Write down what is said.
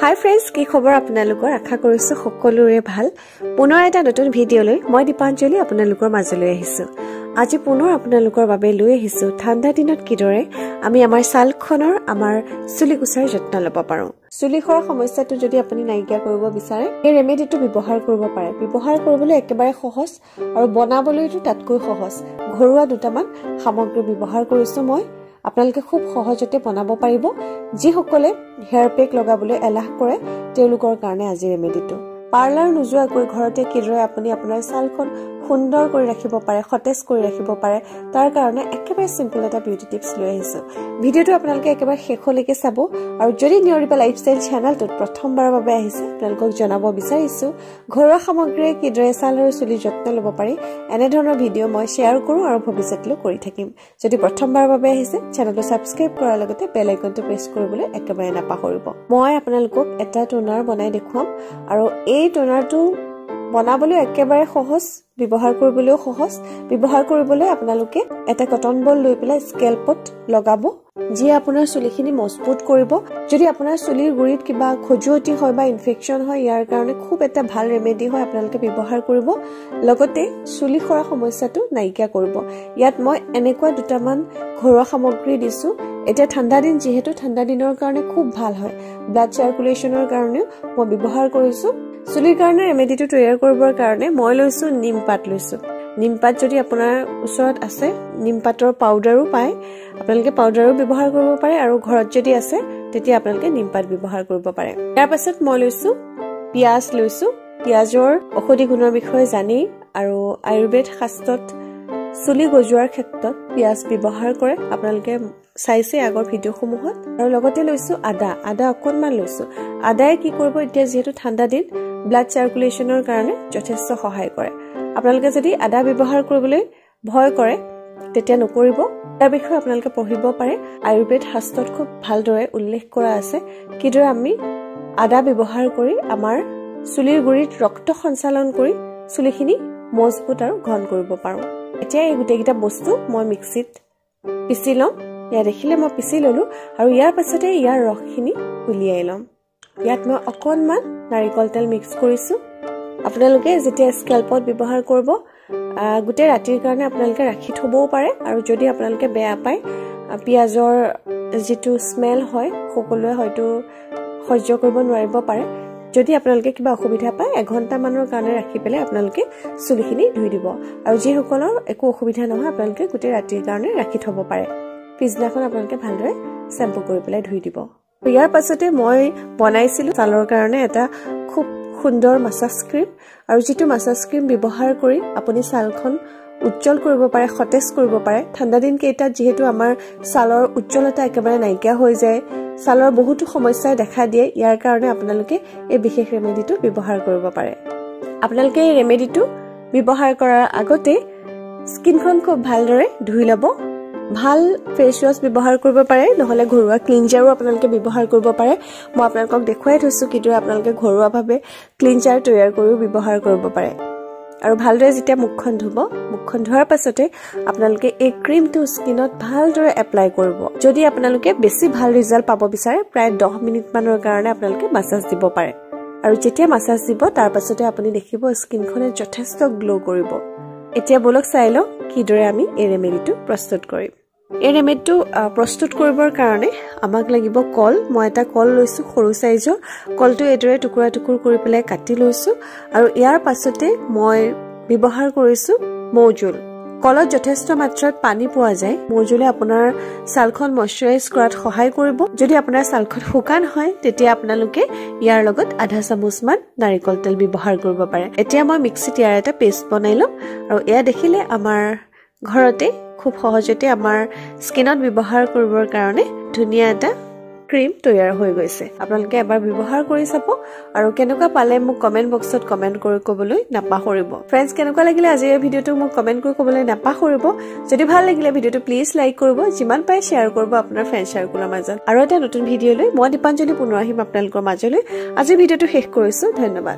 হাই friends, কি খবৰ আপোনালোকৰ? আশা কৰিছো সকলোৰে ভাল। পুনৰ এটা নতুন ভিডিঅ' লৈ মই দীপাঞ্জলি আপোনালোকৰ মাজলৈ আহিছো। আজি পুনৰ আপোনালোকৰ বাবে লৈ আহিছো ঠাণ্ডা দিনত কিদৰে আমি আমাৰ ছালখনৰ আমাৰ চুলি কুচাৰ যত্ন ল'ব পাৰো। চুলি সৰা সমস্যাটো যদি আপুনি নাইকিয়া কৰিব বিচাৰে, এই ৰেমেডিটো ব্যৱহাৰ কৰিব পাৰে। ব্যৱহাৰ কৰিবলৈ একেবাৰে সহজ আৰু বনাবলৈতো তাতকৈ সহজ। ঘৰুৱা দুটামান সামগ্ৰী ব্যৱহাৰ কৰিছো মই। আপোনালোকে খুব সহজতে বনাব পাৰিব। যিসকলে হেয়াৰ পেক লগাবলৈ এলাহ কৰে তেওঁলোকৰ কাৰণে আজি ৰেমেডিটো। পাৰ্লাৰ নোযোৱাকৈ ঘৰতে কিদৰে আপুনি আপোনাৰ ছালখন সুন্দৰ কৰি ৰাখিব পাৰে, সতেজ কৰি ৰাখিব পাৰে, তাৰ কাৰণে একেবাৰে সিম্পল এটা বিউটি টিপছ লৈ আহিছো। ভিডিঅ'টো আপোনালোকে একেবাৰে শেষলৈকে চাব। আৰু যদি নিয়ৰিবা লাইফষ্টাইল চেনেলটোত প্ৰথমবাৰৰ বাবে আহিছে, আপোনালোকক জনাব বিচাৰিছো ঘৰুৱা সামগ্ৰীৰে কিদৰে ছাল আৰু চুলিৰ যত্ন ল'ব পাৰি এনে ধৰণৰ ভিডিঅ' মই শ্বেয়াৰ কৰোঁ আৰু ভৱিষ্যতলৈ কৰি থাকিম। যদি প্ৰথমবাৰৰ বাবে আহিছে, চেনেলটো ছাবস্ক্ৰাইব কৰাৰ লগতে বেল আইকনটো প্ৰেছ কৰিবলৈ একেবাৰে নাপাহৰিব। মই আপোনালোকক এটা টোনাৰ বনাই দেখুৱাম আৰু এই টোনাৰটো বনাবলৈ একেবাৰে সহজ, ব্যৱহাৰ কৰিবলৈও সহজ। ব্যৱহাৰ কৰিবলৈ আপোনালোকে এটা কটন বল লৈ পেলাই স্কেল্পত লগাব, যিয়ে আপোনাৰ চুলিখিনি মজবুত কৰিব। যদি আপোনাৰ চুলিৰ গুৰিত কিবা খজুৱতি হয় বা ইনফেকশ্যন হয়, ইয়াৰ কাৰণে খুব এটা ভাল ৰেমেডি হয়, আপোনালোকে ব্যৱহাৰ কৰিব। লগতে চুলি সৰা সমস্যাটো নাইকিয়া কৰিব। ইয়াত মই এনেকুৱা দুটামান ঘৰুৱা সামগ্ৰী দিছো। এতিয়া ঠাণ্ডা দিন, যিহেতু ঠাণ্ডা দিনৰ কাৰণে খুব ভাল হয়। ব্লাড চাৰ্কুলেশ্যনৰ কাৰণেও মই ব্যৱহাৰ কৰিছো। চুলিৰ কাৰণে ৰেমেডিটো তৈয়াৰ কৰিবৰ কাৰণে মই লৈছো নিমপাত লৈছো। নিমপাত যদি আপোনাৰ ওচৰত আছে, নিমপাতৰ পাউডাৰো পায়, আপোনালোকে পাউডাৰো ব্যৱহাৰ কৰিব পাৰে। আৰু ঘৰত যদি আছে তেতিয়া আপোনালোকে নিমপাত ব্যৱহাৰ কৰিব পাৰে। ইয়াৰ পাছত মই লৈছো পিয়াজ লৈছো। পিয়াজৰ ঔষধি গুণৰ বিষয়ে জানি আৰু আয়ুৰ্বেদ শাস্ত্ৰত চুলি গজোৱাৰ ক্ষেত্ৰত পিয়াজ ব্যৱহাৰ কৰে, আপোনালোকে চাইছে আগৰ ভিডিঅ'সমূহত। আৰু লগতে লৈছো আদা অকণমান লৈছো। আদাই কি কৰিব, এতিয়া যিহেতু ঠাণ্ডা দিন, ব্লাড চাৰ্কুলেশ্যনৰ কাৰণে যথেষ্ট সহায় কৰে। আপোনালোকে যদি আদা ব্যৱহাৰ কৰিবলৈ ভয় কৰে তেতিয়া নকৰিব। তাৰ বিষয়ে আপোনালোকে পঢ়িব পাৰে। আয়ুৰ্বেদ শাস্ত্ৰত খুব ভালদৰে উল্লেখ কৰা আছে কিদৰে আমি আদা ব্যৱহাৰ কৰি আমাৰ চুলিৰ গুৰিত ৰক্ত সঞ্চালন কৰি চুলিখিনি মজবুত আৰু ঘন কৰিব পাৰো। এতিয়া এই গোটেইকেইটা বস্তু মই মিক্সিত পিচি ল'ম। ইয়াত দেখিলে মই পিচি ললো আৰু ইয়াৰ পাছতে ইয়াৰ ৰসখিনি উলিয়াই ল'ম। ইয়াত মই অকণমান নাৰিকল তেল মিক্স কৰিছো। আপোনালোকে যেতিয়া স্কেল্পত ব্যৱহাৰ কৰিব, গোটেই ৰাতিৰ কাৰণে আপোনালোকে ৰাখি থবও পাৰে। আৰু যদি আপোনালোকে বেয়া পায়, পিঁয়াজৰ যিটো স্মেল হয় সকলোৱে হয়তো সহ্য কৰিব নোৱাৰিব পাৰে। যদি আপোনালোকে কিবা অসুবিধা পায়, এঘণ্টামানৰ কাৰণে ৰাখি পেলাই আপোনালোকে চুলিখিনি ধুই দিব। আৰু যিসকলৰ একো অসুবিধা নহয়, আপোনালোকে গোটেই ৰাতিৰ কাৰণে ৰাখি থব পাৰে। পিছদিনাখন আপোনালোকে ভালদৰে শ্বেম্পু কৰি পেলাই ধুই দিব। ইয়াৰ পাছতে মই বনাইছিলো ছালৰ কাৰণে এটা খুব সুন্দৰ মাছাজ ক্ৰীম। আৰু যিটো মাছাজ ক্ৰীম ব্যৱহাৰ কৰি আপুনি ছালখন উজ্জ্বল কৰিব পাৰে, সতেজ কৰিব পাৰে। ঠাণ্ডা দিন কেইটাত যিহেতু আমাৰ ছালৰ উজ্জ্বলতা একেবাৰে নাইকিয়া হৈ যায়, ছালৰ বহুতো সমস্যাই দেখা দিয়ে, ইয়াৰ কাৰণে আপোনালোকে এই বিশেষ ৰেমেডিটো ব্যৱহাৰ কৰিব পাৰে। আপোনালোকে এই ৰেমেডিটো ব্যৱহাৰ কৰাৰ আগতে স্কিনখন খুব ভালদৰে ধুই ল'ব। ভাল ফেচ ৱাছ ব্যৱহাৰ কৰিব পাৰে, নহলে ঘৰুৱা ক্লিনজাৰো আপোনালোকে ব্যৱহাৰ কৰিব পাৰে। মই আপোনালোকক দেখুৱাই থৈছো কিদৰে আপোনালোকে ঘৰুৱাভাৱে ক্লিনজাৰ তৈয়াৰ কৰিও ব্যৱহাৰ কৰিব পাৰে। আৰু ভালদৰে যেতিয়া মুখখন ধুব, মুখখন ধোৱাৰ পাছতে আপোনালোকে এই ক্ৰীমটো স্কিনত ভালদৰে এপ্লাই কৰিব। যদি আপোনালোকে বেছি ভাল ৰিজাল্ট পাব বিচাৰে, প্ৰায় 10 মিনিটমানৰ কাৰণে আপোনালোকে মাছাজ দিব পাৰে। আৰু যেতিয়া মাছাজ দিব, তাৰ পাছতে আপুনি দেখিব স্কিনখনে যথেষ্ট গ্ল' কৰিব। এতিয়া বলক চাই লওঁ কিদৰে আমি এই ৰেমেডিটো প্ৰস্তুত কৰিম। এই ৰেমেডিটো প্ৰস্তুত কৰিবৰ কাৰণে আমাক লাগিব কল। মই এটা কল লৈছো, সৰু চাইজৰ। কলটো এইদৰে টুকুৰা টুকুৰ কৰি পেলাই কাটি লৈছো। আৰু ইয়াৰ পাছতে মই ব্যৱহাৰ কৰিছো মৌজোল। কলত যথেষ্ট মাত্ৰাত পানী পোৱা যায়। মৌজোলে আপোনাৰ ছালখন ময়শ্চাৰাইজ কৰাত সহায় কৰিব। যদি আপোনাৰ ছালখন শুকান হয়, তেতিয়া আপোনালোকে ইয়াৰ লগত আধা চামুচমান নাৰিকল তেল ব্যৱহাৰ কৰিব পাৰে। এতিয়া মই মিক্সিত ইয়াৰ এটা পেষ্ট বনাই ল'ম। আৰু এয়া দেখিলে আমাৰ ঘৰতে খুব সহজতে আমাৰ স্কিনত ব্যৱহাৰ কৰিবৰ কাৰণে ধুনীয়া এটা ক্ৰীম তৈয়াৰ হৈ গৈছে। আপোনালোকে এবাৰ ব্যৱহাৰ কৰি চাব আৰু কেনেকুৱা পালে মোক কমেন্ট বক্সত কমেন্ট কৰি ক'বলৈ নাপাহৰিব। ফ্ৰেণ্ডছ, কেনেকুৱা লাগিলে আজিৰ এই ভিডিঅ'টো মোক কমেন্ট কৰি ক'বলৈ নাপাহৰিব। যদি ভাল লাগিলে ভিডিঅ'টো প্লিজ লাইক কৰিব, যিমান পাৰে শ্বেয়াৰ কৰিব আপোনাৰ ফ্ৰেণ্ড চাৰ্কুলৰ মাজত। আৰু এটা নতুন ভিডিঅ' লৈ মই দীপাঞ্জলি পুনৰ আহিম আপোনালোকৰ মাজলৈ। আজিৰ ভিডিঅ'টো শেষ কৰিছো। ধন্যবাদ।